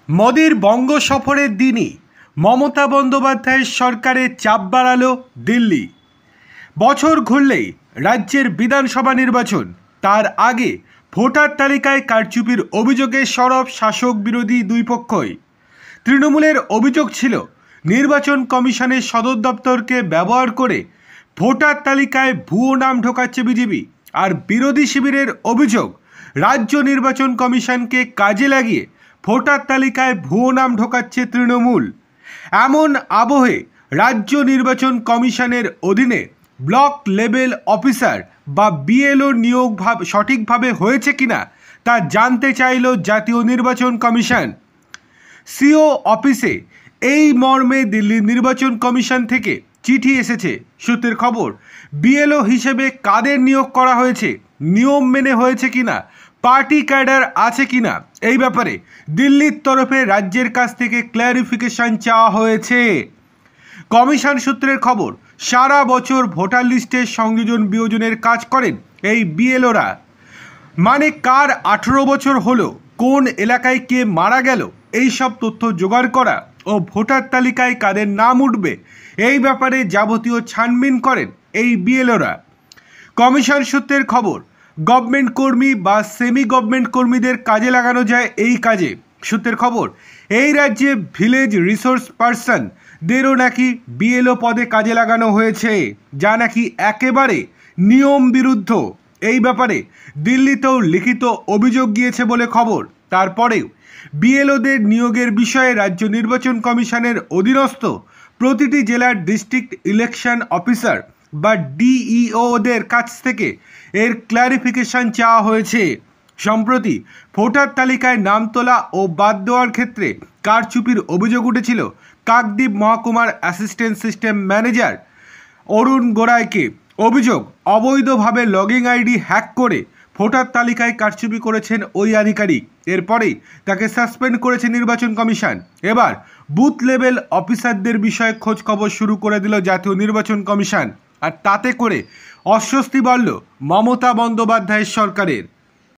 মোদির বঙ্গ সফরের দিনই মমতা বন্দ্যোপাধ্যায়ের সরকারের চাপ বাড়ালো দিল্লি। বছর ঘুরলেই রাজ্যের বিধানসভা নির্বাচন, তার আগে ভোটার তালিকায় কারচুপির অভিযোগে সরব শাসক বিরোধী দুই পক্ষই। তৃণমূলের অভিযোগ ছিল নির্বাচন কমিশনের সদর দপ্তরকে ব্যবহার করে ভোটার তালিকায় ভুয়ো নাম ঢোকাচ্ছে বিজেপি, আর বিরোধী শিবিরের অভিযোগ রাজ্য নির্বাচন কমিশনকে কাজে লাগিয়ে ভোটার তালিকায় ভুয়ো নাম ঢোকাচ্ছে তৃণমূল। এমন আবহে রাজ্য নির্বাচন কমিশনের অধীনে ব্লক লেভেল অফিসার বা বিএলও নিয়োগ সঠিকভাবে হয়েছে কিনা তা জানতে চাইল জাতীয় নির্বাচন কমিশন। সিও অফিসে এই মর্মে দিল্লি নির্বাচন কমিশন থেকে চিঠি এসেছে। সূত্রের খবর, বিএলও হিসেবে কাদের নিয়োগ করা হয়েছে, নিয়ম মেনে হয়েছে কিনা, পার্টি ক্যাডার আছে কিনা, এই ব্যাপারে দিল্লির তরফে রাজ্যের কাছ থেকে ক্ল্যারিফিকেশন চাওয়া হয়েছে। কমিশন সূত্রের খবর, সারা বছর ভোটার লিস্টের সংযোজন বিয়োজনের কাজ করেন এই বিএলওরা। মানে কার 18 বছর হলো, কোন এলাকায় কে মারা গেল, এই সব তথ্য জোগাড় করা ও ভোটার তালিকায় কাদের নাম উঠবে এই ব্যাপারে যাবতীয় ছানবিন করেন এই বিএলওরা। কমিশন সূত্রের খবর, গভর্নমেন্ট কর্মী বা সেমি গভর্নমেন্ট কর্মীদের কাজে লাগানো যায় এই কাজে। সূত্রের খবর, এই রাজ্যে ভিলেজ রিসোর্স পার্সনদেরও নাকি বিএলও পদে কাজে লাগানো হয়েছে, যা নাকি একেবারে নিয়ম বিরুদ্ধ। এই ব্যাপারে দিল্লিতেও লিখিত অভিযোগ গিয়েছে বলে খবর। তারপরেও বিএলওদের নিয়োগের বিষয়ে রাজ্য নির্বাচন কমিশনের অধীনস্থ প্রতিটি জেলার ডিস্ট্রিক্ট ইলেকশন অফিসার বা ডিইওদের কাছ থেকে এর ক্ল্যারিফিকেশন চাওয়া হয়েছে। সম্প্রতি ভোটার তালিকায় নাম তোলা ও বাদ দেওয়ার ক্ষেত্রে কারচুপির অভিযোগ উঠেছিল কাকদ্বীপ মহকুমার অ্যাসিস্ট্যান্ট সিস্টেম ম্যানেজার অরুণ গোড়াইকে। অভিযোগ, অবৈধভাবে লগিং আইডি হ্যাক করে ভোটার তালিকায় কারচুপি করেছেন ওই আধিকারিক। এরপরেই তাকে সাসপেন্ড করেছে নির্বাচন কমিশন। এবার বুথ লেভেল অফিসারদের বিষয়ে খোঁজ খবর শুরু করে দিল জাতীয় নির্বাচন কমিশন, আর তাতে করে অস্বস্তি বাড়ল মমতা বন্দ্যোপাধ্যায়ের সরকারের।